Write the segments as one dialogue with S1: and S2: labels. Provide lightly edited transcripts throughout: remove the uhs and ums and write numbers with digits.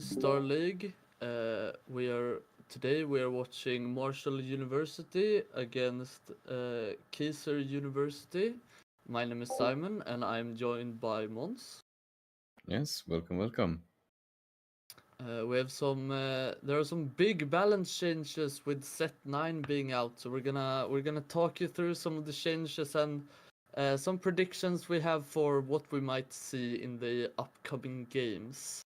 S1: Starleague. Today we are watching Marshall University against Kaiser University. My name is Simon, and I'm joined by Mons.
S2: Yes, welcome.
S1: We have there are some big balance changes with set 9 being out, so we're gonna talk you through some of the changes and some predictions we have for what we might see in the upcoming games.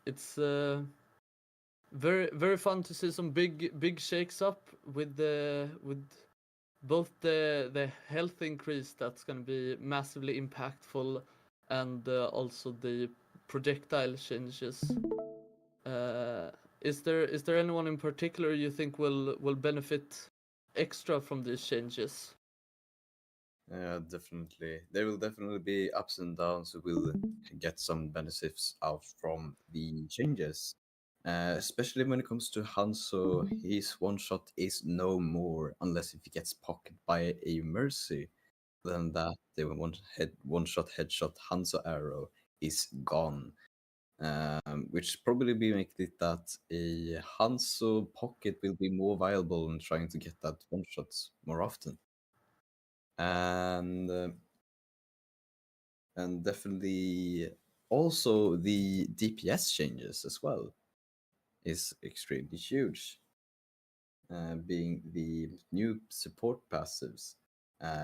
S1: It's very fun to see some big shakes up with both the health increase that's going to be massively impactful and also the projectile changes. Is there anyone in particular you think will benefit extra from these changes?
S2: Definitely. There will definitely be ups and downs. We'll get some benefits out from the changes. Especially when it comes to Hanzo, his one shot is no more unless if he gets pocketed by a Mercy. Then that the one shot headshot Hanzo arrow is gone. Which probably be make it that a Hanzo pocket will be more viable in trying to get that one shots more often. And definitely also the DPS changes as well is extremely huge. Being the new support passives,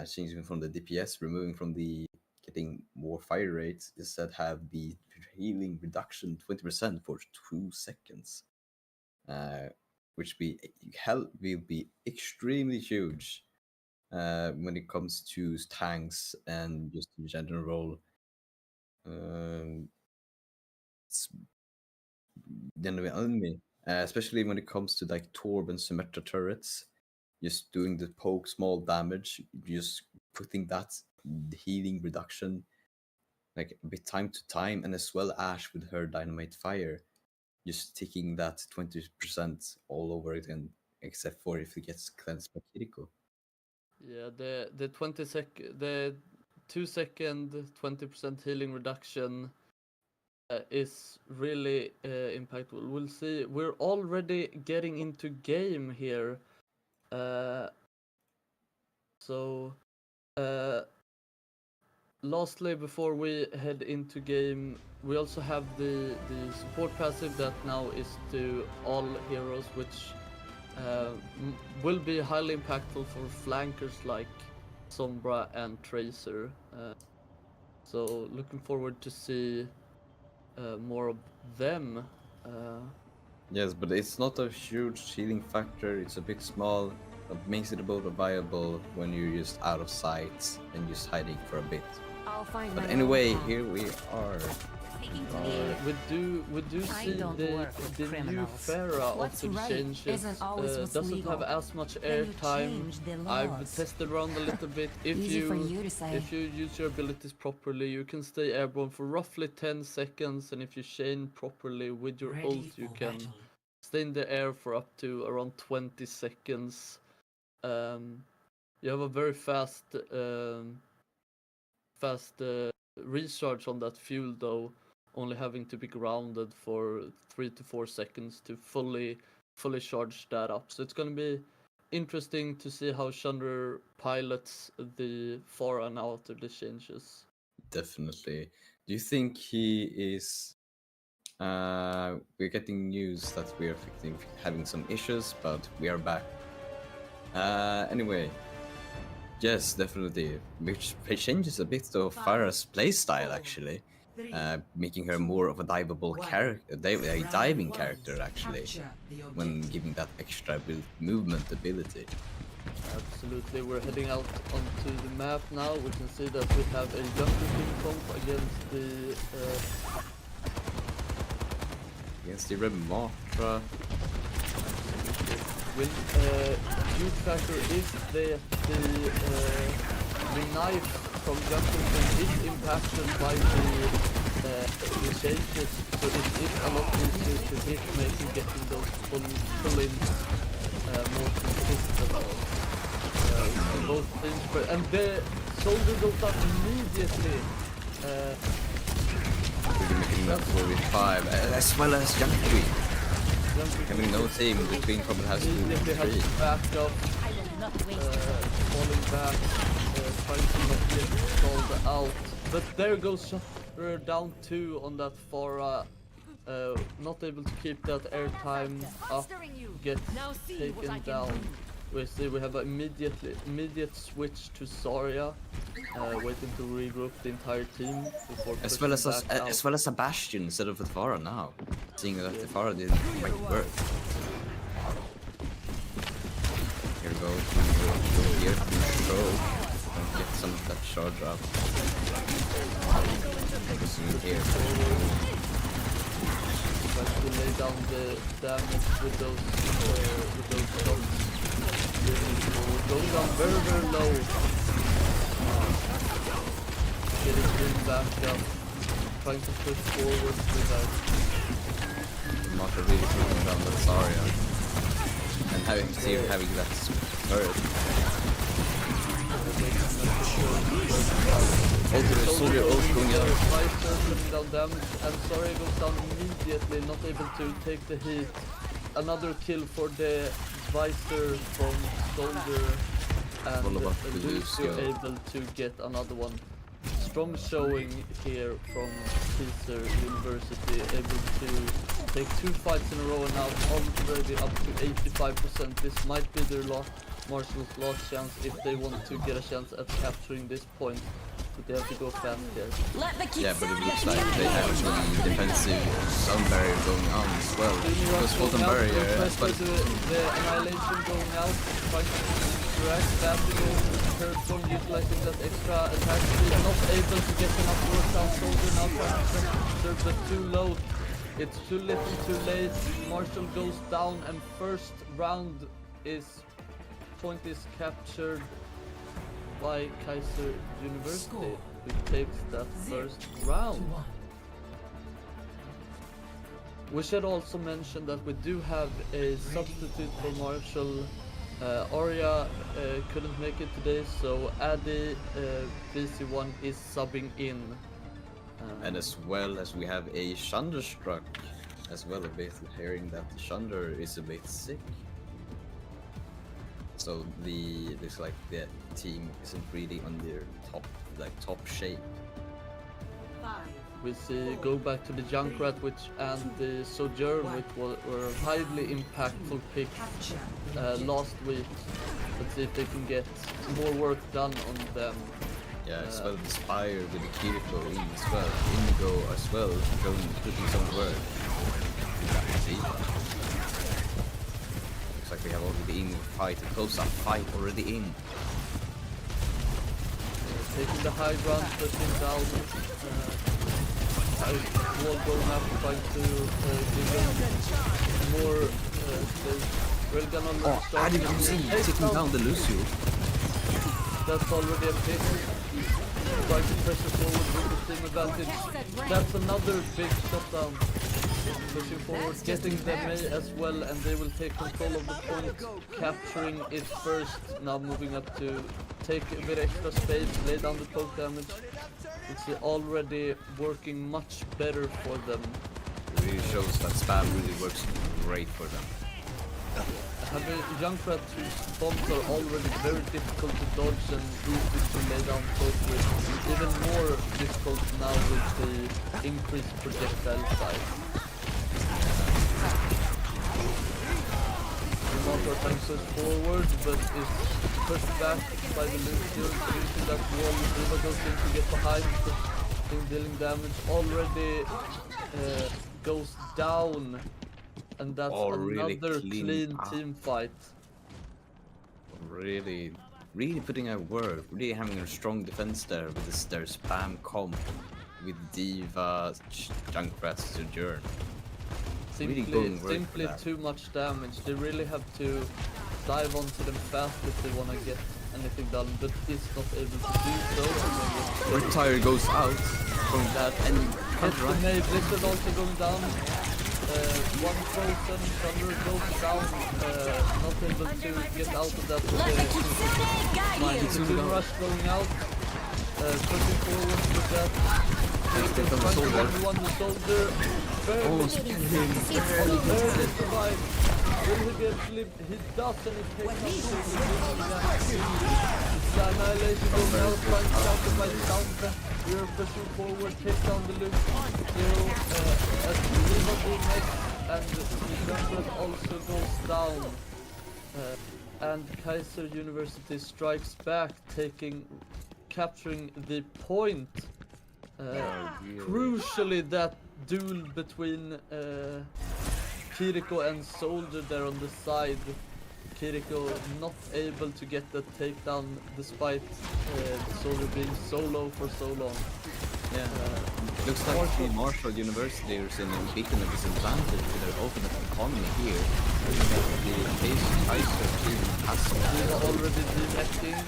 S2: changing from the DPS, removing from the getting more fire rates, instead have the healing reduction 20% for 2 seconds, which will be extremely huge. When it comes to tanks and just in general, especially when it comes to like Torb and Symmetra turrets, just doing the poke small damage, just putting that healing reduction like a bit time to time, and as well Ash with her dynamite fire, just taking that 20% all over again, except for if it gets cleansed by Kiriko.
S1: Yeah, the 2-second 20% healing reduction is really impactful. We'll see. We're already getting into game here. Lastly, before we head into game, we also have the support passive that now is to all heroes, which will be highly impactful for flankers like Sombra and Tracer. So looking forward to see more of them.
S2: Yes, but it's not a huge healing factor. It's a bit small, but makes it a bit viable when you're just out of sight and just hiding for a bit. But anyway, here we are.
S1: We do see the new Pharah of the changes doesn't have as much airtime. I've tested around a little bit. If you use your abilities properly, you can stay airborne for roughly 10 seconds, and if you chain properly with your ult, you can stay in the air for up to around 20 seconds. You have a very fast recharge on that fuel though, only having to be grounded for 3 to 4 seconds to fully charge that up. So it's going to be interesting to see how Chandra pilots the Pharah now after the changes.
S2: Definitely. Do you think he is... we're getting news that we're having some issues, but we are back. Anyway, yes, definitely. Which changes a bit of Pharah's playstyle, actually. Making her more of a diveable character, a diving character, actually, when giving that extra movement ability.
S1: Absolutely, we're heading out onto the map now. We can see that we have a jungle team comp
S2: against the Rematra.
S1: Huge factor is the knife from jungle team is impacted by the changes, so it is a lot easier to hit, making getting those pull-ins more consistent. Both things, and the soldier goes up immediately.
S2: taking that 4v5, as well as Jumpy. Having no team between probably has to
S1: Immediately
S2: be
S1: has
S2: 3.
S1: backed up, falling back, trying to not get called out. But there goes Shutter down 2 on that Pharah. Not able to keep that airtime up, gets taken down. We see we have an immediate switch to Zarya, waiting to regroup the entire team before
S2: As well as
S1: pushing back out.
S2: as well as a Bastion instead of a Pharah now, seeing that the Pharah didn't quite work. Here we go, go here, control, and get some of that charge up. Pushing here.
S1: Trying to lay down the damage with those shots. Going down very low. Getting him back up. Trying to push forward with that.
S2: Marta really putting down that Zarya. And having that turret. Soldier ult going out.
S1: Putting down damage, and Zarya goes down immediately, not able to take the hit. Another kill for the Visor from Soldier, and Lucio able to get another one. Strong showing here from Caesar University, able to take 2 fights in a row and now already up to 85%. This might be their Marshall's last chance if they want to get a chance at capturing this point. But they have to go fast here.
S2: Yeah, but it looks like they have some defensive zone barrier going on as well. Because Fulton barrier as well.
S1: The Annihilation going out, trying to drag that to go Hearthstone, utilizing that extra attack speed. Not able to get enough work down. Soldier now trying to serve, but too low. It's too little too late. Marshall goes down, and first round point is captured by Kaiser University, who takes that first round. We should also mention that we do have a substitute for Marshall. Arya couldn't make it today, so Addy BC1 is subbing in.
S2: And as well as we have a Shunderstruck as well, a bit hearing that Shunder is a bit sick. So looks like the team isn't really on their top shape.
S1: We see go back to the Junkrat and the Sojourn, which were highly impactful picks last week. Let's see if they can get more work done on them.
S2: Yeah, as well the Spire with the Kiriko in as well. Indigo as well, putting some work. See? Looks like we have already in fight, a close-up fight already in.
S1: Taking the high ground, pushing down. Wall going up, trying to give them more space. Railgun on the start.
S2: How did you see taking down the Lucio?
S1: That's already a pick. Trying to pressure forward with the team advantage. That's another big shutdown. Pushing forward, getting the May as well, and they will take control of the point, capturing it first. Now moving up to take a bit extra space, lay down the poke damage. It's already working much better for them.
S2: It really shows that spam really works great for them.
S1: Having Junkrat whose bombs are already very difficult to dodge and easy to lay down poke with, even more difficult now with the increased projectile size. Motor trying to push forward, but is pushed back by the Lucio, using that wall. Riva goes in to get behind, dealing damage. Already goes down, and that's another clean team fight.
S2: Really putting out work, really having a strong defense there with their spam comp with Diva, Junkrat, Sojourn.
S1: Simply too much damage. They really have to dive onto them fast if they want to get anything done, but is not able to do so.
S2: Retire goes out from that and
S1: Blizzard also going down. One frozen, Thunder goes down, not able to get out of that. Rush going out, pushing forward with that.
S2: Still from the soldier.
S1: One soldier.
S2: Oh, spin him.
S1: Barely survived. Will he get flipped? He does, and he takes it's annihilation going out, trying to counter by the sound. We're pushing forward, take down the loop. Zero, as Riva being next, and the jungle also goes down. And Kaiser University strikes back, capturing the point. Crucially, that duel between Kiriko and Soldier there on the side. Kiriko not able to get the takedown despite the Soldier being solo for so long.
S2: Yeah, looks like the Marshall University is in a bit of a disadvantage with their ultimate economy here. The Kaiser team has
S1: already connecting.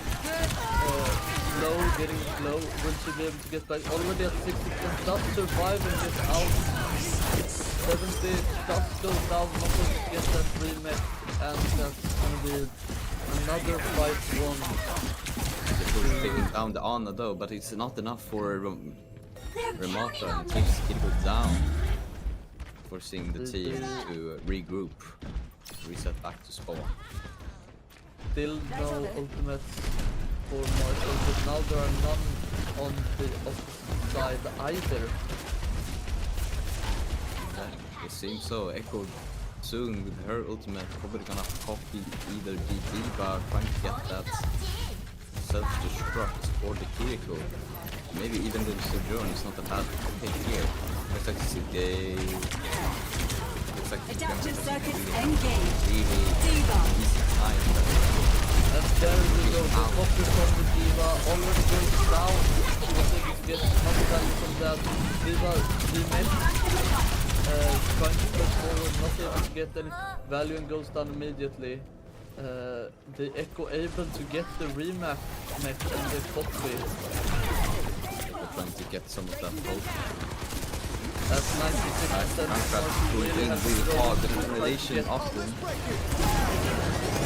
S1: Slow, getting slow. Will she be able to get back? Already at 60%. Does survive and get out. 70 does go down. Not going to get that remake. And that's going to be another fight won.
S2: Taking down the Ana though, but it's not enough for Remata, and takes Kiriko down, forcing the team to regroup, reset back to spawn.
S1: Still no ultimates for Marshall, but now there are none on the opposite side either.
S2: Yeah, it seems so. Echo soon with her ultimate probably gonna copy either the Diva trying to get that self-destruct or the Kiriko. Maybe even the Sojourn is not a bad pick here. Looks like the
S3: adaptive circuits engaged.
S2: Really
S3: Diva.
S2: easy time.
S1: And there we go, the copy from the Diva already goes down. She was able to get some value from that. Diva remake. Trying to push forward, not able to get any value and goes down immediately. The Echo able to get the remap next and the copy.
S2: They're trying to get some of that gold.
S1: That's 96%.
S2: Really hard, the relation often.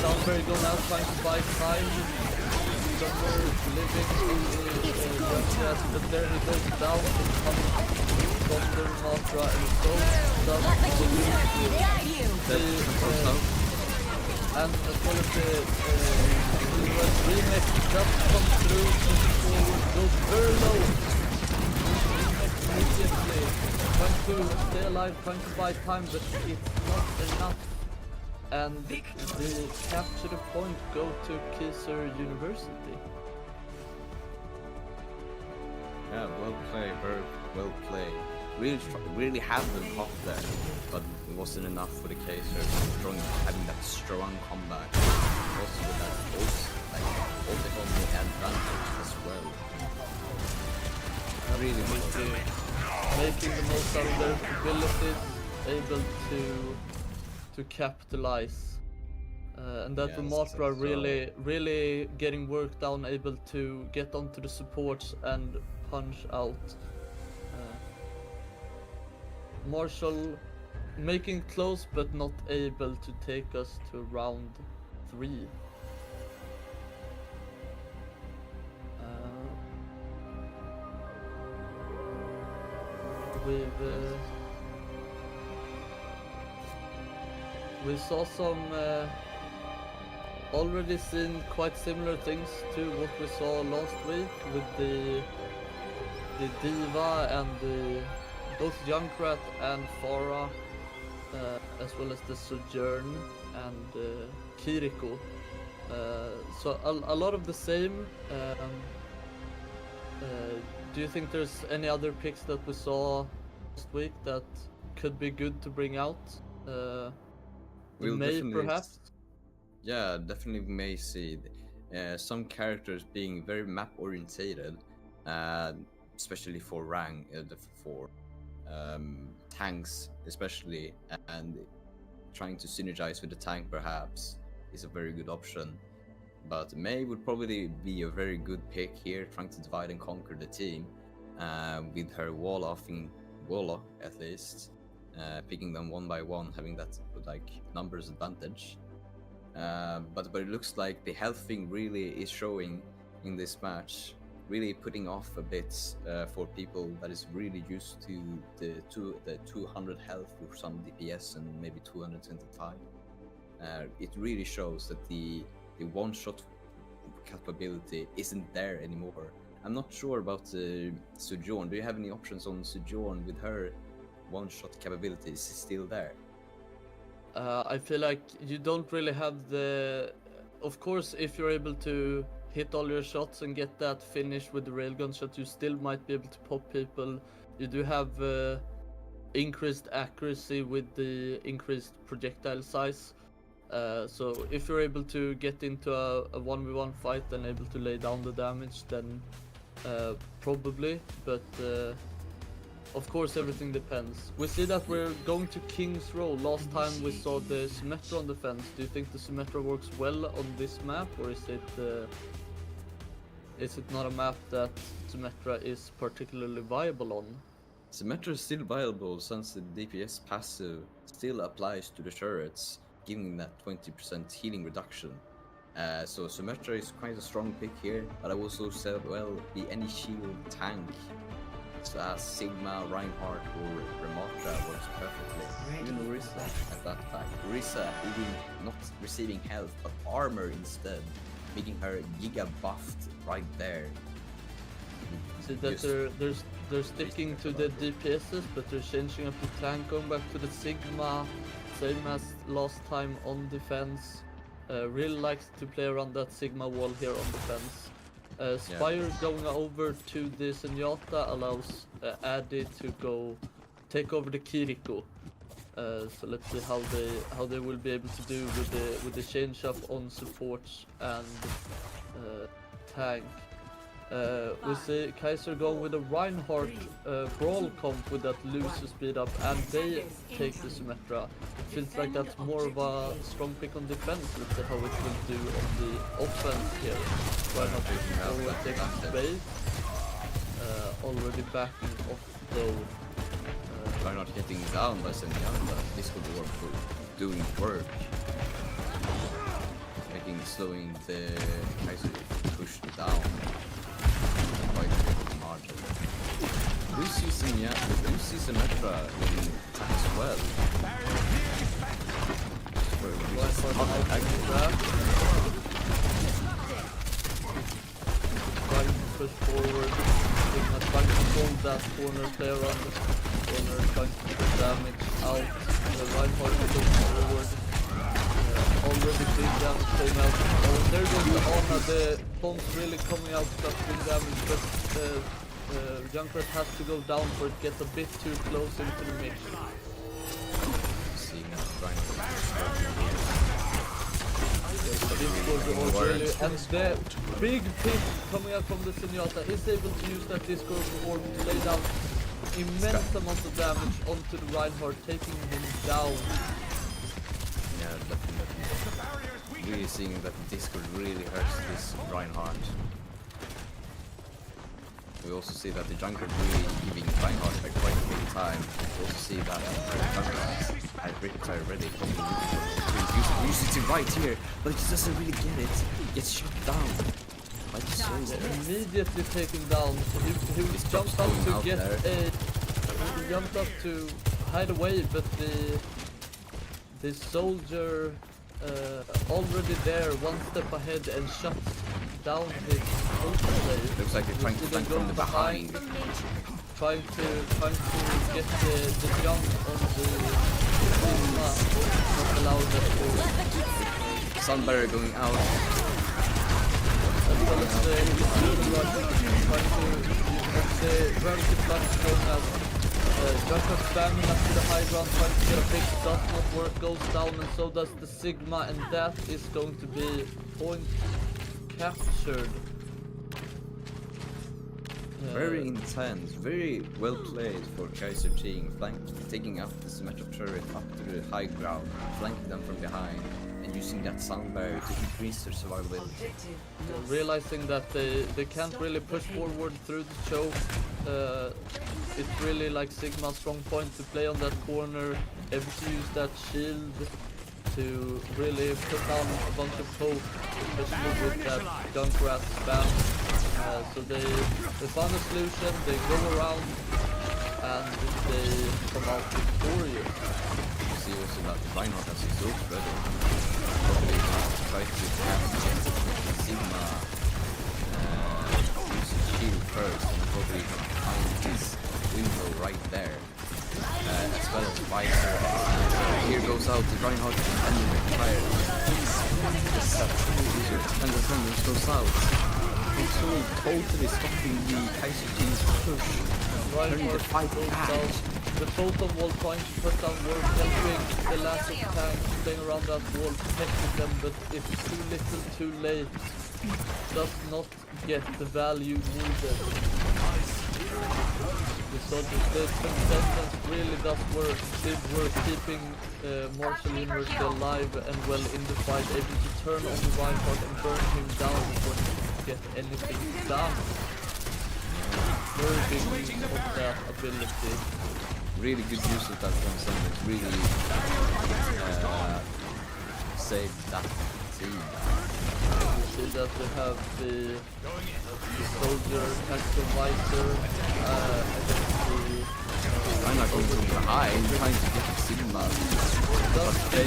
S1: Downberry going out trying to buy time. Somewhere living in the yes, but there he goes down and coming from the Matra and so does and as well as the remake just comes through, pushing forward, goes very low. Remake immediately, trying to stay alive, trying to buy time, but it's not enough. And the capture the point go to Kaiser University.
S2: Yeah, well played, very well played. Really had them off there, but it wasn't enough for the Kaiser having that strong comeback. Also with that ultimate advantage as well. Really
S1: making the most out of their abilities, able to capitalize. And that Matra really getting work down, able to get onto the supports and punch out. Marshall making close but not able to take us to round 3. We saw some already seen quite similar things to what we saw last week with the Diva and both Junkrat and Farah, as well as the Sojourn and Kiriko. So a lot of the same. Do you think there's any other picks that we saw last week that could be good to bring out? May perhaps?
S2: Yeah, definitely may see some characters being very map orientated, especially for rank, for tanks especially, and trying to synergize with the tank perhaps is a very good option. But May would probably be a very good pick here, trying to divide and conquer the team, with her wall-offing Warlock at least, picking them one by one, having that like numbers advantage. But it looks like the health thing really is showing in this match. really putting off a bit for people that is really used to the 200 health with some DPS and maybe 225. It really shows that the one-shot capability isn't there anymore. I'm not sure about Sojourn. Do you have any options on Sojourn with her one-shot capability? Is it still there?
S1: I feel like you don't really have the... Of course, if you're able to hit all your shots and get that finish with the railgun shot, you still might be able to pop people. You do have increased accuracy with the increased projectile size. So if you're able to get into a 1v1 fight and able to lay down the damage, then probably, but of course everything depends. We see that we're going to King's Row. Last time we saw the Symmetra on the fence. Do you think the Symmetra works well on this map, or is it not a map that Symmetra is particularly viable on?
S2: Symmetra is still viable since the DPS passive still applies to the turrets, giving that 20% healing reduction. So Symmetra is quite a strong pick here, but I also said, well, be any shield tank. So as Sigma, Reinhardt, or Ramatra works perfectly. Even Orisa at that fact. Orisa even not receiving health, but armor instead, making her giga buffed right there.
S1: See that they're sticking to the DPSs, but they're changing up the tank, going back to the Sigma, same as last time on defense. Really likes to play around that Sigma wall here on defense. Spire going over to the Zenyatta allows Addy to go take over the Kiriko. So let's see how they will be able to do with the change up on supports and tank. We see Kaiser going with a Reinhardt brawl comp with that loose speed up, and they take the Symmetra. Feels like that's more of a strong pick on defense. Let's see how it will do on the offense here. Reinhardt pushing forward, taking space. Already backing off though.
S2: Reinhardt getting down by Zenyatta. This could work for doing work. Slowing the Kaiser push down. Quite a bit of margin. Do you see Symmetra in attack as well?
S1: Trying to push forward, trying to hold that corner, play around the corner, trying to put damage out. Reinhardt pushing forward. Already big damage came out. Oh, there goes the Ana. The bomb's really coming out with that big damage, but Junkrat has to go down for it, gets a bit too close into the mix.
S2: Seeing us trying
S1: and the big pick coming out from the Zenyatta is able to use that Discord orb to lay down immense amount of damage onto the Reinhardt, taking him down.
S2: Yeah, definitely. Really seeing that Discord really hurts this Reinhardt. We also see that the Junkrat really giving Reinhardt a quite a bit of time. We also see that Junkrat had Ricketire ready. Uses it right here, but he doesn't really get it. He gets shot down. Like so
S1: immediately taken down. He jumped up to get a... He jumped up to hide away, but the soldier already there, one step ahead, and shuts down his ultimate.
S2: Looks like they're trying to flank from the behind.
S1: Trying to get the jump on the Sigma, not allow that to...
S2: Sunbarrier going out.
S1: As well as trying to use the gravity flank going out. Junkrat spamming up to the high ground, trying to get a pick, does not work, goes down, and so does the Sigma, and that is going to be point captured.
S2: Very intense, very well played for Kaiser team, taking up the Symmetra turret up to the high ground, flanking them from behind, and using that sound barrier to increase their survivability.
S1: Realizing that they can't really push forward through the choke, it's really like Sigma's strong point to play on that corner, able to use that shield to really put down a bunch of poke, especially with that Junkrat spam. So they found a solution, they go around, and they come out victorious.
S2: You see also that Reinhardt has his ult ready. Probably gonna try to get Sigma use his shield first, and probably gonna find his window right there. As well as Visor. Here goes out the Reinhardt and the fire. And the Thunders goes out. Control totally stopping the Kaiser team's push. Turning the fight back.
S1: The total wall trying to put down work, helping the last of tanks staying around that wall, protecting them, but it's too little too late. Does not get the value needed. The sentence really does work, did work, keeping Marshall University alive and well in the fight, able to turn on the Reinhardt and burn him down before he could get anything done. Very big use of that ability.
S2: Really good use of that transcendence, really saved that team.
S1: You see that we have the soldier, tactical visor, against the
S2: I'm not going from behind, trying to get the Sigma.
S1: Just the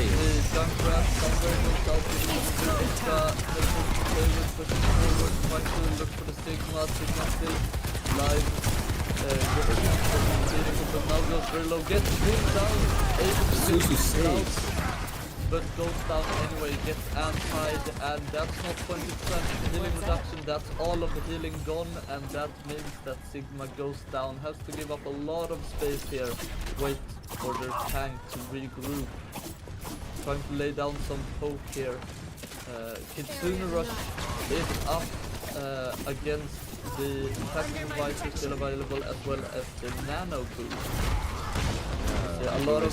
S1: Junkrat somewhere goes out to the Vista, pushing forward, trying to look for the Sigma, Sigma stays live, but now goes very low, gets him down, able to get down, but goes down anyway, gets antied, and that's not 20% healing reduction, that's all of the healing gone, and that means that Sigma goes down, has to give up a lot of space here, wait for their tank to regroup, trying to lay down some poke here. Kitsune Rush is up against the tactical visor still available, as well as the nano boost. Yeah, a lot of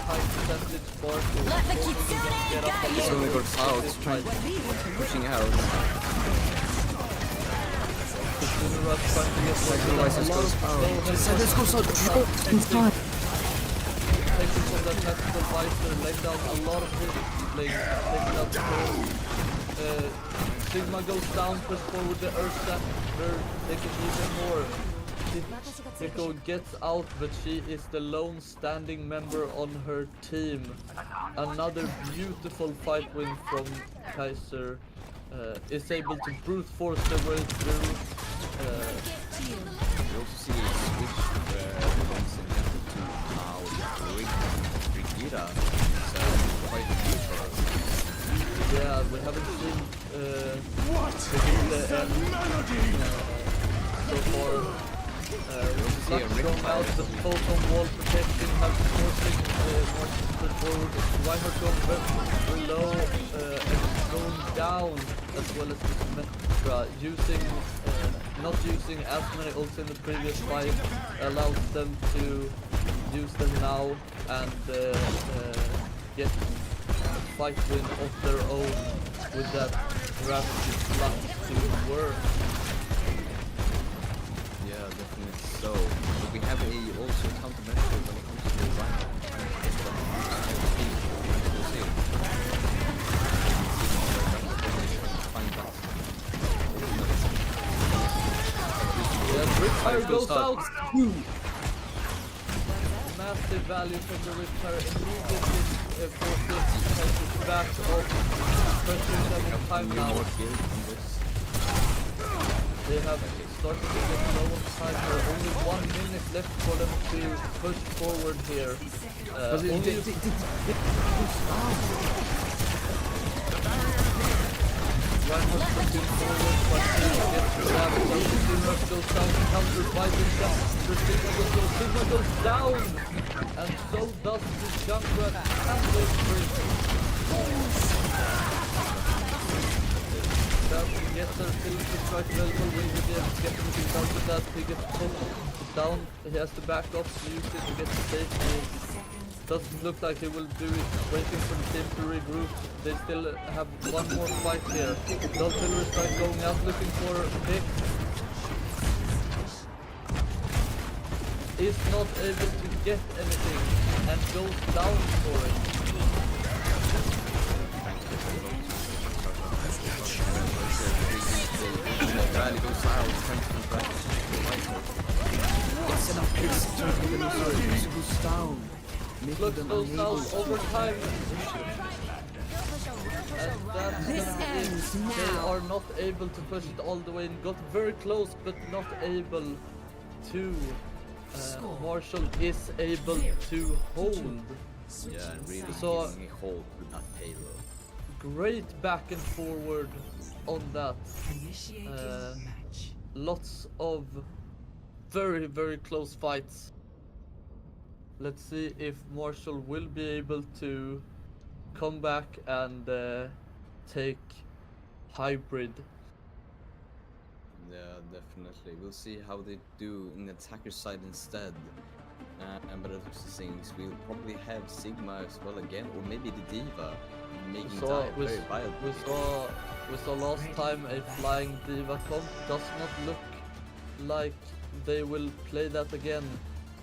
S1: high percentage spark. Get up a lot.
S2: So they got out, pushing out.
S1: Kitsune Rush trying to get
S2: Tactical visors goes out.
S4: This goes out. Inside.
S1: Taking from that tactical visor, laying down a lot of hits, taking out the first. Sigma goes down, push forward the Earth Sapper, taking even more. Nico gets out, but she is the lone standing member on her team. Another beautiful fight win from Kaiser. Is able to brute force their way through.
S2: You also see a switch from Seneca to now Brigida. So quite new for us.
S1: Yeah, we haven't seen Brigida so far. Flux going out, the photon wall protection, has forcing more forward. Reinhardt going very low and going down, as well as the Symmetra. Using, not using as many ults in the previous fight allows them to use them now and get a fight win of their own with that gravity flux to work.
S2: Yeah, definitely so. But we have also countermeasure when it comes to the Reinhardt.
S1: Yeah, Riptire goes out! Massive value from the Riptire, immediately forces back off, pressuring them in time now. They have started to get low on time here, only 1 minute left for them to push forward here. Reinhardt pushing forward, but he gets grabbed, Sigma goes down, countered by the Junkrat, Sigma goes down, and so does the Junkrat and the that gets her still to try to level with the get anything down to that, he gets poked down, he has to back off to use it to get the safety. Doesn't look like he will do it, waiting for the team to regroup. They still have one more fight here. Dolphin is going out looking for pick. Is not able to get anything and goes down for it.
S2: rally goes out. Time to rally. It's enough kills. Turtle goes down.
S1: Looks goes out over time. And that's
S3: This
S1: gonna be it.
S3: ends
S1: They
S3: now.
S1: are not able to push it all the way and got very close, but not able to. Marshall is able to hold.
S2: Yeah, and really
S1: So-
S2: giving a hold with that payload.
S1: Great back and forward on that. Lots of very, very close fights. Let's see if Marshall will be able to come back and take hybrid.
S2: Yeah, definitely. We'll see how they do in the attacker side instead. But as the things, we'll probably have Sigma as well again, or maybe the Diva making dive very wildly.
S1: We saw last time a flying Diva comp. Does not look like they will play that again.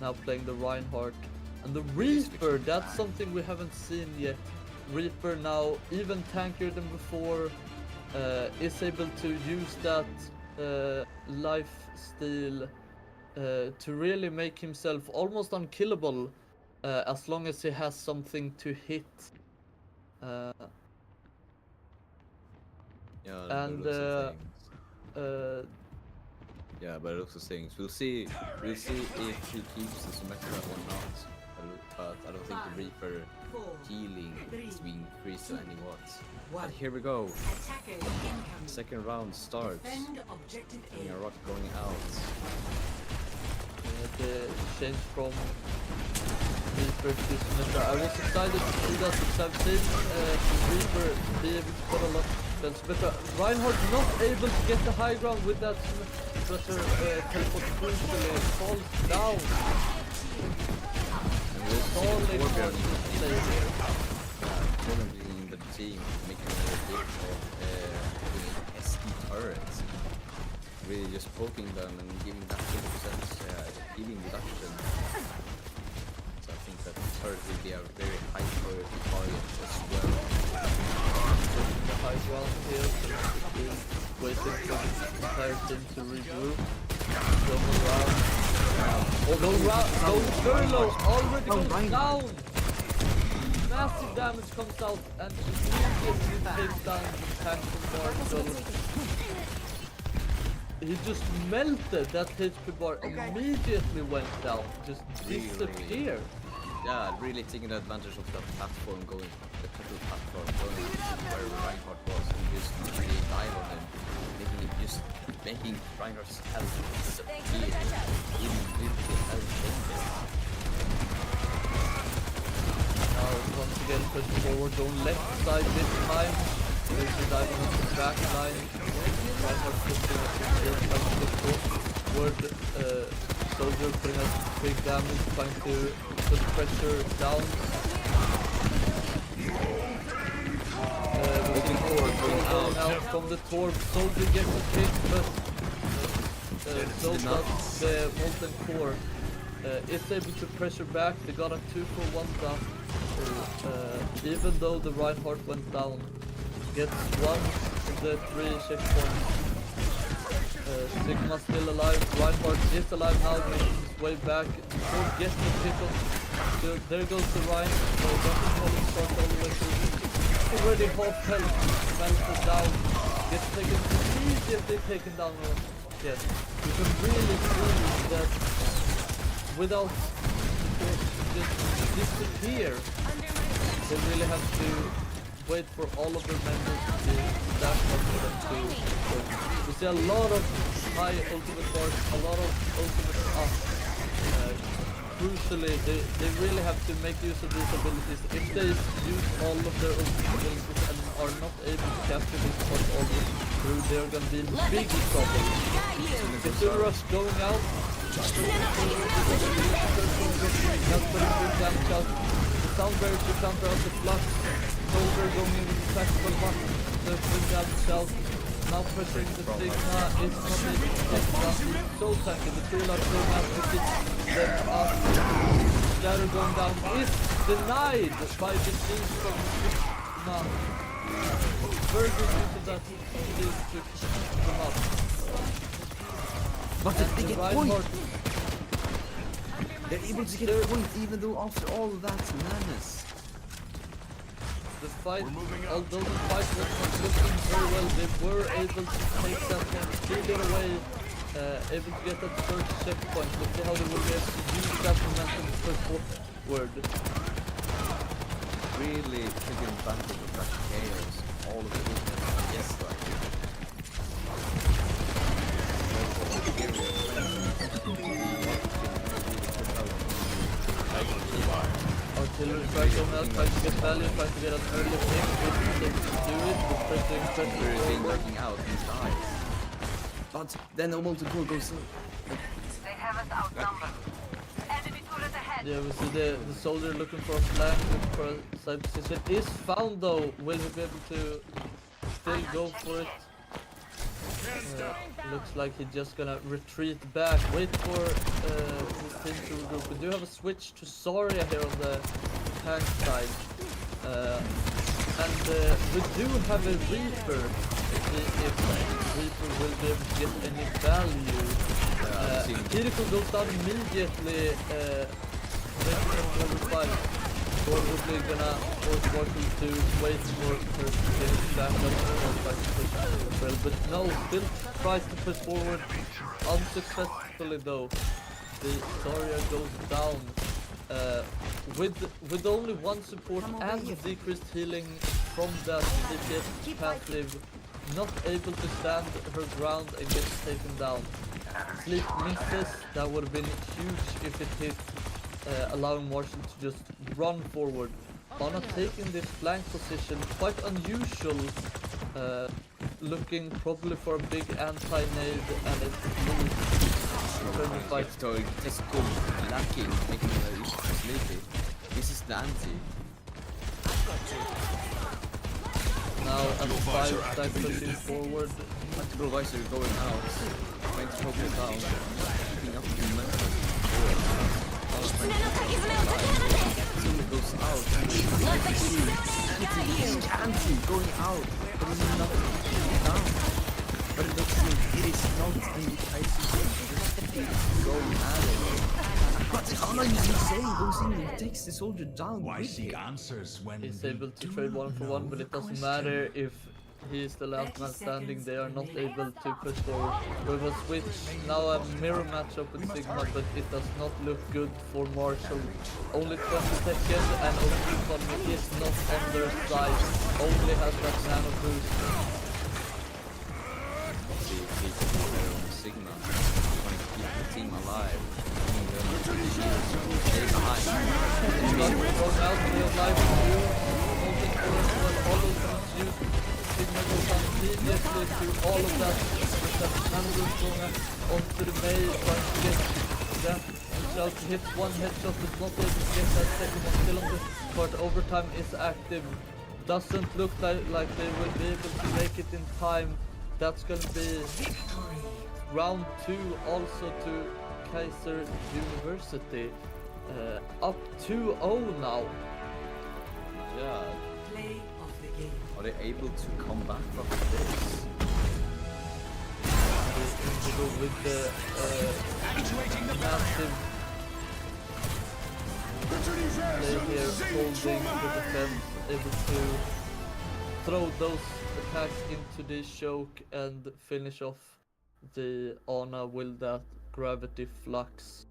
S1: Now playing the Reinhardt and the Reaper. That's something we haven't seen yet. Reaper now even tankier than before. Is able to use that life steal to really make himself almost unkillable as long as he has something to hit.
S2: Yeah,
S1: and
S2: but lots of things.
S1: uh,
S2: Yeah, but lots of things. We'll see if he keeps the Symmetra or not. But I don't think the Reaper healing is being increased to any watts. But here we go. Second round starts. And a rock going out.
S1: the change from Reaper to Symmetra. I was excited to see that because I've seen Reaper be able to put a lot of Symmetra. Reinhardt not able to get the high ground with that Symmetra teleport crucially falls down.
S2: Torbjörn in the team making a bit of SD turrets. Really just poking them and giving that 50% healing reduction. So I think that the turret will be a very high priority target as well.
S1: Taking the high ground here, waiting for the entire team to regroup. Go around. Go very low, already goes down! Massive damage comes out and immediately takes down the tank from Marshall. He just melted that HP bar, immediately went down, just disappeared.
S2: Yeah, really taking advantage of the platform going, the petrol platform going where Reinhardt was and just really dive on him, making Reinhardt's health disappear, even with the health changes.
S1: Now once again pushing forward, going left side this time. Basically diving on the back line. Reinhardt pushing forward. Soldier putting out big damage, trying to put pressure down. Looking forward, going out from the Torb. Soldier gets a hit, but so does the Molten Core. Is able to pressure back. They got a 2-for-1 down. Even though the Reinhardt went down, gets one of the 3 checkpoints. Sigma still alive. Reinhardt is alive now, making his way back. Torb gets the pickle. So there goes the Ryan. Doesn't really start all the way through. Already half health, melted down, gets taken, immediately taken down. Yes, you can really see that without just disappear, they really have to wait for all of their members to be that much for them to we see a lot of high ultimate bars, a lot of ultimate up. Crucially, they really have to make use of these abilities. If they use all of their ultimate abilities and are not able to capture this part all the way through, they're gonna be in big trouble. Gustavus going out. That's putting big damage out. The Soundbearer to counter out the flux. Soldier going in with the tactical one. There's big damage out. Now pressuring the Sigma is not able to take down. So tanky. The two are going out to pick them up. Shadow going down is denied by the team from Sigma. Very good use of that to come up.
S2: But
S1: And
S2: they
S1: the
S2: get
S1: Reinhardt,
S2: point. They're able to get a point even though after all that madness.
S1: the fight, although the fight was not looking very well, they were able to take that point, steal it away, able to get that first checkpoint. Let's see how they will be able to use that momentum to push forward.
S2: Really taking advantage of that chaos. All of it. Yes, right.
S1: Artillery strike on us, trying to get value, trying to get an early pick, able to do it, but first doing
S2: Very been
S1: forward.
S2: working out these guys. But then the multiple goes in.
S3: They have us outnumbered. Enemy turret ahead.
S1: Yeah, we see the soldier looking for a flank, looking for a side position. Is found though. Will he be able to still go for it? Looks like he's just gonna retreat back. Wait for his team to regroup. We do have a switch to Zarya here on the tank side. And we do have a Reaper. If Reaper will be able to get any value. Kiriko goes down immediately. Probably gonna force Marshall to wait for her to get back up and try to push as well. But no, still tries to push forward. Unsuccessfully though. The Zarya goes down. With only one support and decreased healing from that DPS passive, not able to stand her ground and get taken down. Sleep misses, that would have been huge if it hit, allowing Marshall to just run forward. Ana taking this flank position, quite unusual, looking probably for a big anti-nade and a move.
S2: Just go lacking, making it sleepy. This is the anti.
S1: Now at 5 side pushing forward.
S2: Tactical visor going out, trying to focus it down, picking up the momentum. Zulu goes out. Hitting anti going out, but it's not down. But it looks like it is not in the ICC. Going at it. But Ana is insane, goes in and takes the soldier down.
S5: Why
S2: with
S5: seek
S2: it.
S5: answers when
S1: He's
S5: we
S1: able to
S5: do
S1: trade
S5: not
S1: 1 for
S5: know
S1: 1, but
S5: the
S1: it doesn't
S5: question?
S1: matter if he is the last man standing. They are not able to push forward. We have a switch, now a mirror matchup with Sigma, but it does not look good for Marshall. Only 20 seconds and Overwatch is not on their side. Only has that nano boost.
S2: Sigma, trying to keep the team alive. Stay behind.
S1: Thrown out in real life too. Holding for us while all of them use. Sigma goes down immediately to all of that. With that nano boost going up onto the main, trying to get that himself. Hits one headshot, but not able to get that second one. Still on the part. Overtime is active. Doesn't look like they will be able to make it in time. That's gonna be round 2 also to Kaiser University. Up 2-0 now.
S2: Yeah.
S3: Play of the game.
S2: Are they able to come back from this?
S1: To go with the massive play here, holding the defense, able to throw those attacks into the choke and finish off the Ana with that gravity flux.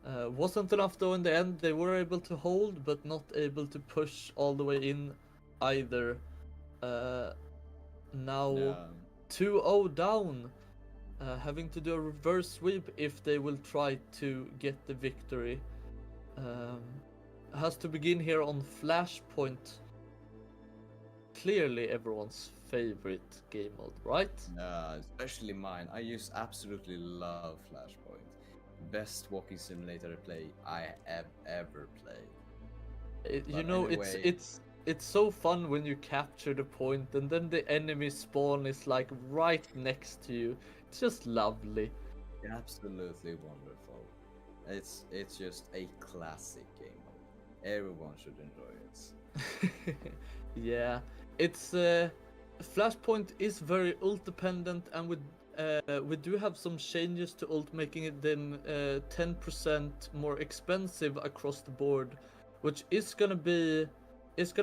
S1: Wasn't enough though in the end. They were able to hold, but not able to push all the way in either. Now
S2: Yeah.
S1: 2-0 down, having to do a reverse sweep if they will try to get the victory. Has to begin here on Flashpoint. Clearly everyone's favorite game mode, right?
S2: Especially mine. I just absolutely love Flashpoint. Best walking simulator play I have ever played.
S1: You
S2: But
S1: know,
S2: anyway-
S1: it's so fun when you capture the point and then the enemy spawn is like right next to you. It's just lovely.
S2: Absolutely wonderful. It's just a classic game mode. Everyone should enjoy it.
S1: Yeah, it's Flashpoint is very ult dependent, and with we do have some changes to ult, making it them 10% more expensive across the board, which is gonna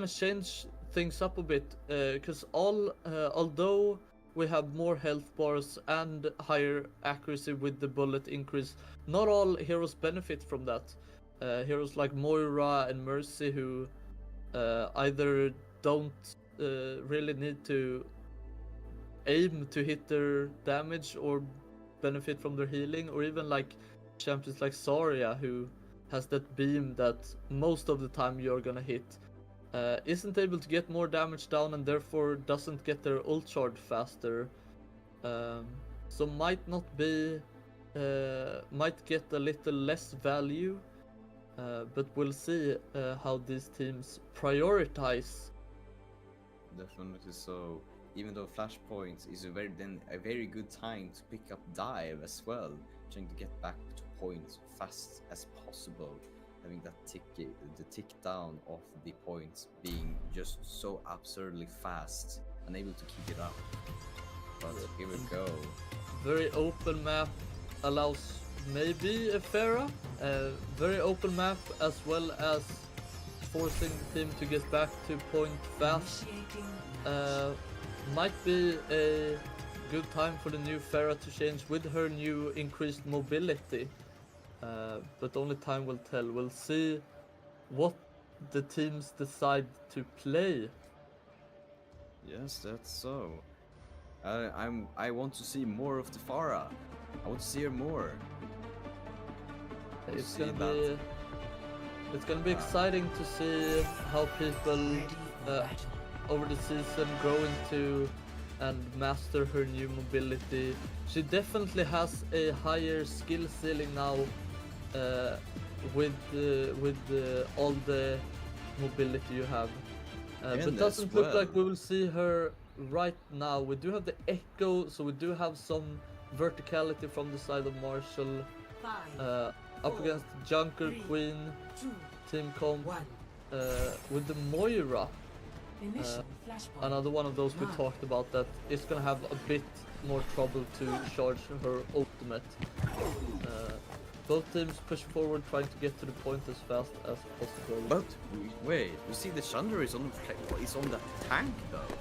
S1: change things up a bit. Because although we have more health bars and higher accuracy with the bullet increase, not all heroes benefit from that. Heroes like Moira and Mercy, who either don't really need to aim to hit their damage or benefit from their healing, or even like champions like Zarya, who has that beam that most of the time you're gonna hit, isn't able to get more damage down and therefore doesn't get their ult charge faster. So might get a little less value, but we'll see how these teams prioritize.
S2: Definitely so. Even though Flashpoint is a very good time to pick up dive as well, trying to get back to point fast as possible, having that the tick down of the points being just so absurdly fast, unable to keep it up. But here we go.
S1: Very open map, allows maybe a Pharah. Very open map, as well as forcing the team to get back to point fast. Might be a good time for the new Pharah to change with her new increased mobility. But only time will tell. We'll see what the teams decide to play.
S2: Yes, that's so. I want to see more of the Pharah. I want to see her more.
S1: It's gonna be exciting to see how people over the season grow into and master her new mobility. She definitely has a higher skill ceiling now with all the mobility you have. But doesn't look like we will see her right now. We do have the Echo, so we do have some verticality from the side of Marshall. Up against Junker Queen, Team Comp, with the Moira. Another one of those we talked about that is gonna have a bit more trouble to charge her ultimate. Both teams push forward, trying to get to the point as fast as possible.
S2: But wait, we see the Chandler is on the tank though.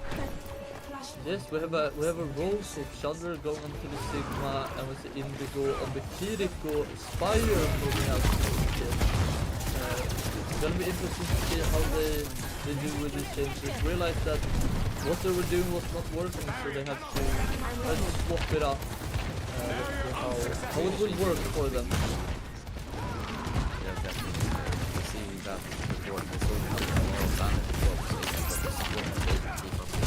S1: Yes, we have a Rose of Chandler going on to the Sigma, and we see Indigo on the Kiriko Spire moving out to the kid. It's gonna be interesting to see how they do with these changes. Realize that what they were doing was not working, so they have to swap it up. Let's see how it will work for them.
S2: Yeah, definitely. We see that before the soldier has a lot of damage drops, so they can keep up the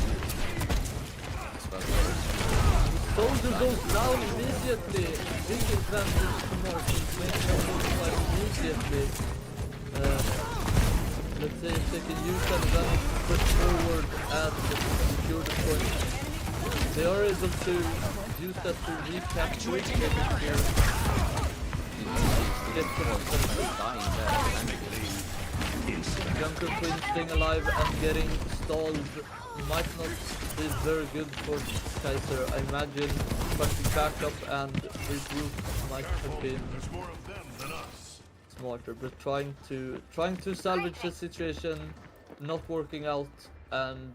S1: Soldier goes down immediately. Big advantage to Martin, making them multiply immediately. Let's see if they can use that advantage to push forward and secure the point. They are able to use that to recapture it here. Get Junker Queen staying alive and getting stalled might not be very good for Kaiser. I imagine trying to back up and regroup might have been smarter, but trying to salvage the situation, not working out, and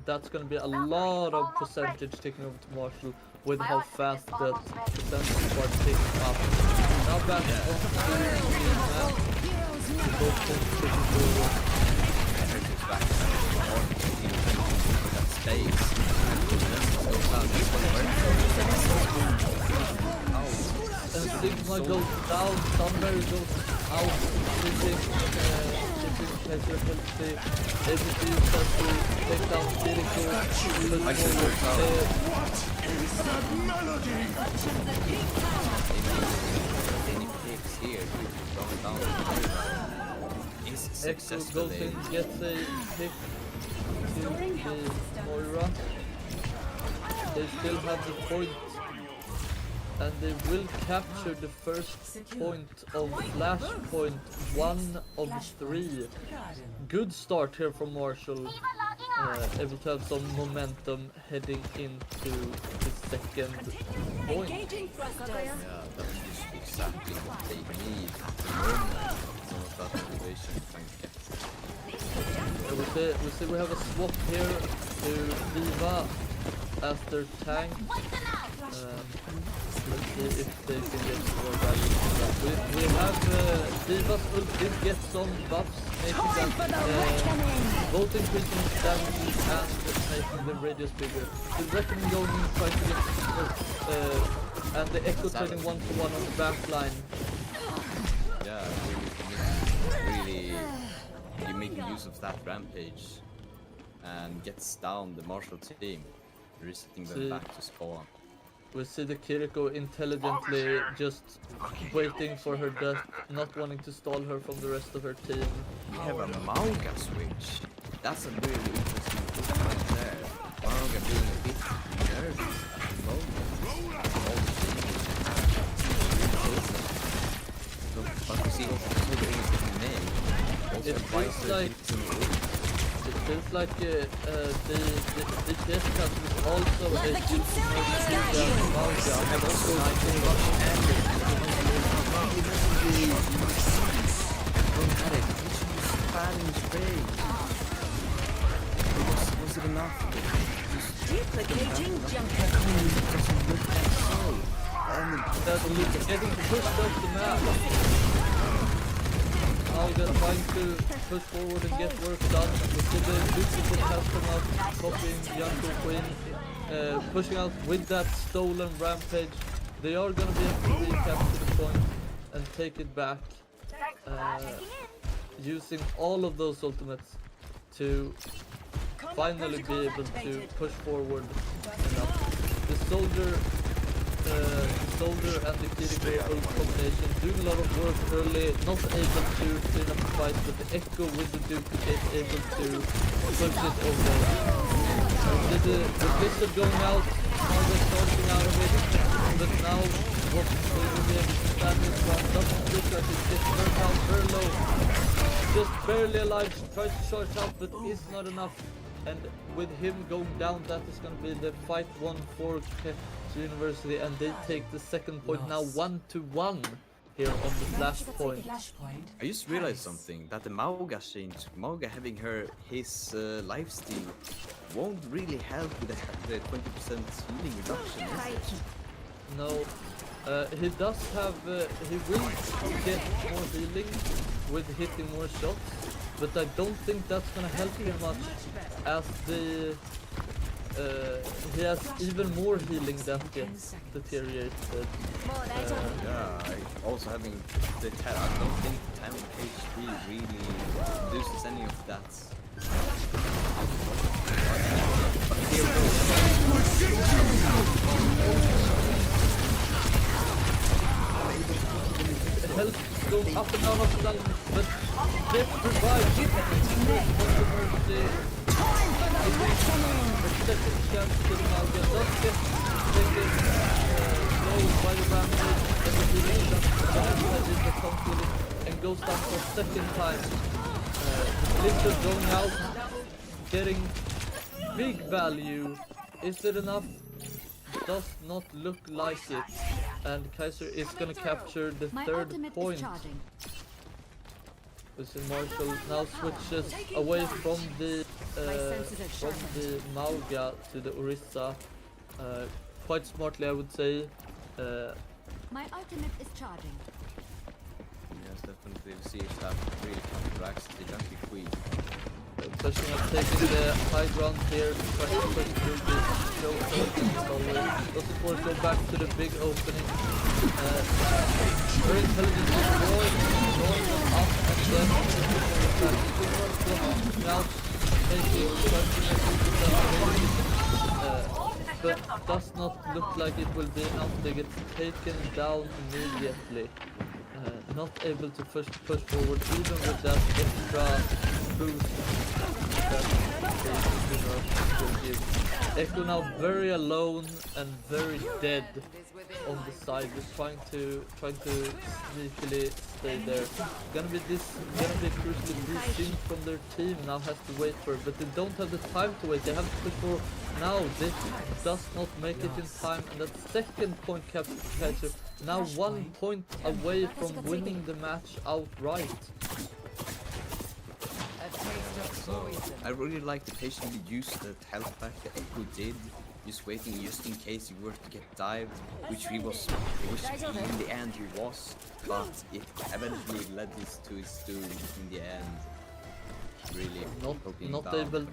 S1: that's going to be a lot of percentage taking over to Marshall with how fast that percentage part takes up. Now back on to the map. Both teams pushing forward.
S2: back that space.
S1: And Sigma goes down, Thunder goes out, hitting Kaiser healthy, able to use that to take down Kiriko.
S2: I can work out. Any picks here, going down. Is successful.
S1: Goes in, gets a pick to the Moira. They still have the point. And they will capture the first point of Flashpoint, 1 of 3. Good start here from Marshall. able to have some momentum heading into the second point.
S2: Yeah, that's just exactly what they need at the moment. Some of that motivation trying to get.
S1: We see we have a swap here to Diva as their tank. Let's see if they can get more value from that. We have Diva's ult did get some buffs, making that both increasing stamina and making the radius bigger. The Reckoning going in trying to get and the Echo turning 1-to-1 on the back line.
S2: Yeah, really you're making use of that rampage and gets down the Marshall team, resetting them back to spawn.
S1: We see the Kiriko intelligently just waiting for her death, not wanting to stall her from the rest of her team.
S2: We have a Mauga switch. That's a really interesting push right there. Mauga being a bit nervous at the moment. But we see also the name. Also
S1: It feels like the DPS cast is also a super Mauga and also
S2: was it enough?
S3: Duplicating jump.
S1: Getting pushed off the map. Mauga trying to push forward and get work done. We see the duplicate has come out, copying Yanko Queen, pushing out with that stolen rampage. They are gonna be able to recapture the point and take it back, using all of those ultimates to finally be able to push forward enough. The soldier and the Kiriko ult combination doing a lot of work early, not able to clean up the fight, but the Echo with the duplicate able to push it over. The Blizzard going out, now they're starting out of it, but now what they will be able to stand this one doesn't look like it gets burnt out very low. Just barely alive, tries to charge out, but is not enough. And with him going down, that is going to be the fight 1 for University, and they take the second point now 1-1 here on the flash point.
S2: I just realized something, that the Mauga change, Mauga having his lifesteal won't really help with the 20% healing reduction, is it?
S1: No, he does have, he will get more healing with hitting more shots, but I don't think that's gonna help him much, as the he has even more healing that gets deteriorated.
S2: Yeah, also having the 10, I don't think 10 HP really reduces any of that. Here
S1: Health going up and down, but gets revived. Mercy. Second chance to the Mauga does get taken low by the rampage, and the healing comes with it and goes down for a second time. The Blizzard going out, getting big value. Is it enough? Does not look like it, and Kaiser is gonna capture the third point. Marshall now switches away from the Mauga to the Orisa, quite smartly I would say.
S5: My ultimate is charging.
S2: Yes, definitely see if that really counteracts the Junkie Queen.
S1: Pushing up, taking the high ground here, trying to push through the show always. Doesn't force go back to the big opening. Very intelligent drawing them up and then now making but does not look like it will be enough. They get taken down immediately. Not able to push forward even with that extra boost that will give. Echo now very alone and very dead on the side, just trying to sneakily stay there. Gonna be crucially desync from their team now, has to wait for it, but they don't have the time to wait. They have to push for now. This does not make it in time, and that second point capture now 1 point away from winning the match outright.
S2: So I really like to patiently use the health pack that Echo did, just waiting just in case he were to get dived, which in the end he was, but it eventually led this to his doom in the end. Really
S1: Not able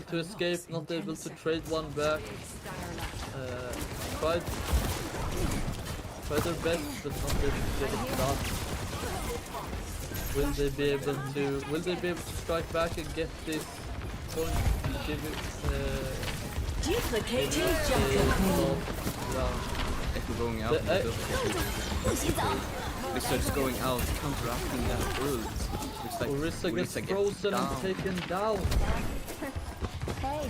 S1: to escape, not able to trade one back. Tried their best, but not able to get it done. Will they be able to strike back and get this point?
S4: Duplicating
S2: Echo going out, Blizzard's going out, counteracting that ult.
S1: Orisa gets frozen and taken down.
S5: Hey.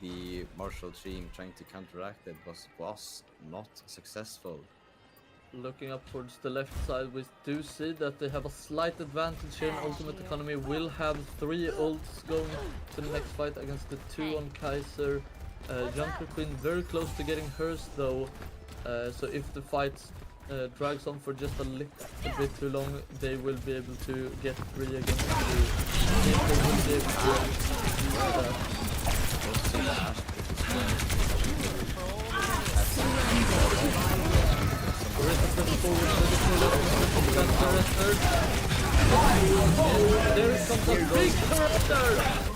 S2: The Marshall team trying to counteract it was not successful.
S1: Looking up towards the left side, we do see that they have a slight advantage here, and Ultimate Economy will have 3 ults going to the next fight against the 2 on Kaiser. Junker Queen very close to getting hers though, so if the fight drags on for just a little bit too long, they will be able to get 3 against 2. They will be able to use that. There comes a big character!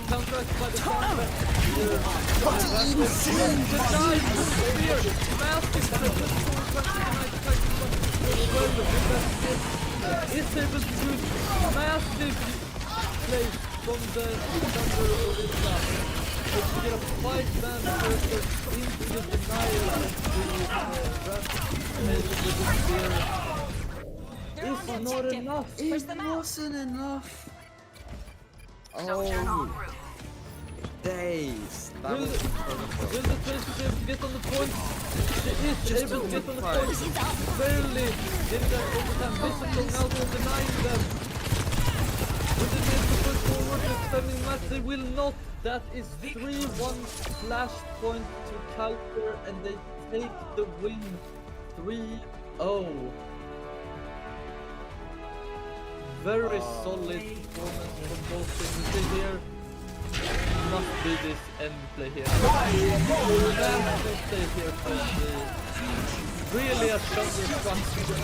S1: Counteract by the counter. Denied the spear! Massive is able to do massive plays from the Thunder Orisa. To get a 5-man character into the denial and it's not enough.
S2: It wasn't enough. Oh, days.
S1: Will the Tracer be able to get on the point? She is able to get on the point. Barely getting that overtime. Bishop going out and denying them. Will they be able to push forward to extending match? They will not. That is 3-1 flash point to counter, and they take the win 3-0. Very solid performance from both teams here. Must be this end play here. Massive play here from the really a shoulder structure.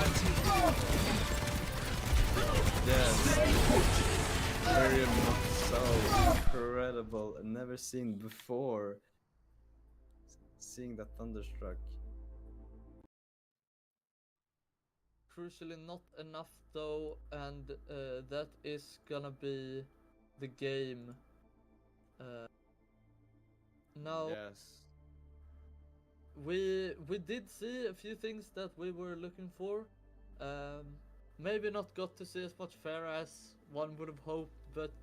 S2: Yes. Very much so. Incredible. Never seen before. Seeing that Thunderstruck.
S1: Crucially not enough though, and that is gonna be the game. Now
S2: Yes.
S1: we did see a few things that we were looking for. Maybe not got to see as much fair as one would have hoped, but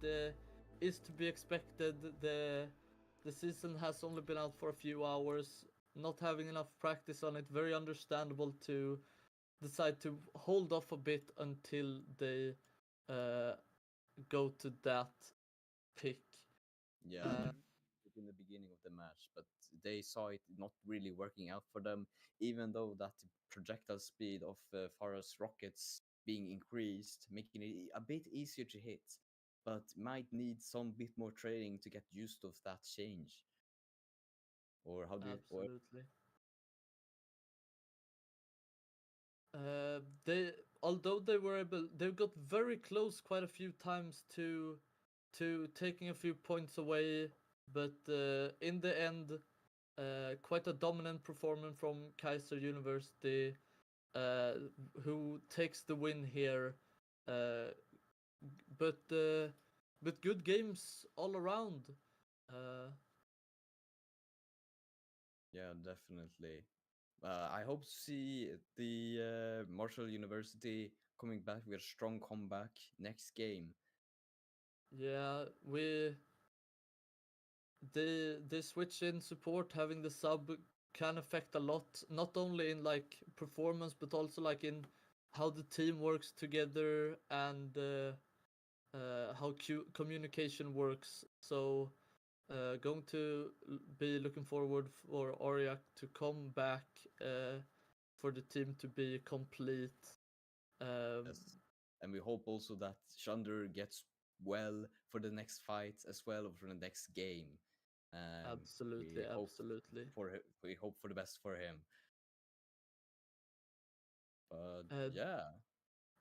S1: is to be expected. The season has only been out for a few hours, not having enough practice on it. Very understandable to decide to hold off a bit until they go to that pick.
S2: Yeah. In the beginning of the match, but they saw it not really working out for them, even though that projectile speed of Farah's rockets being increased, making it a bit easier to hit, but might need some bit more training to get used of that change. Or how do you?
S1: Absolutely. Although they got very close quite a few times to taking a few points away, but in the end, quite a dominant performance from Kaiser University, who takes the win here. But good games all around.
S2: Yeah, definitely. I hope to see the Marshall University coming back with a strong comeback next game.
S1: Yeah, the switch in support, having the sub can affect a lot, not only in like performance but also like in how the team works together and how communication works. So going to be looking forward for Oriak to come back, for the team to be complete.
S2: Yes. And we hope also that Shander gets well for the next fight as well, or for the next game.
S1: Absolutely,
S2: We hope
S1: absolutely.
S2: we hope for the best for him. But
S1: Uh,
S2: yeah,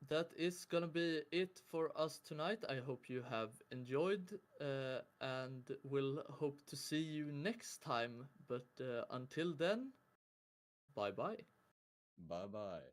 S1: that is gonna be it for us tonight. I hope you have enjoyed, and we'll hope to see you next time. But until then, bye bye.
S2: bye bye.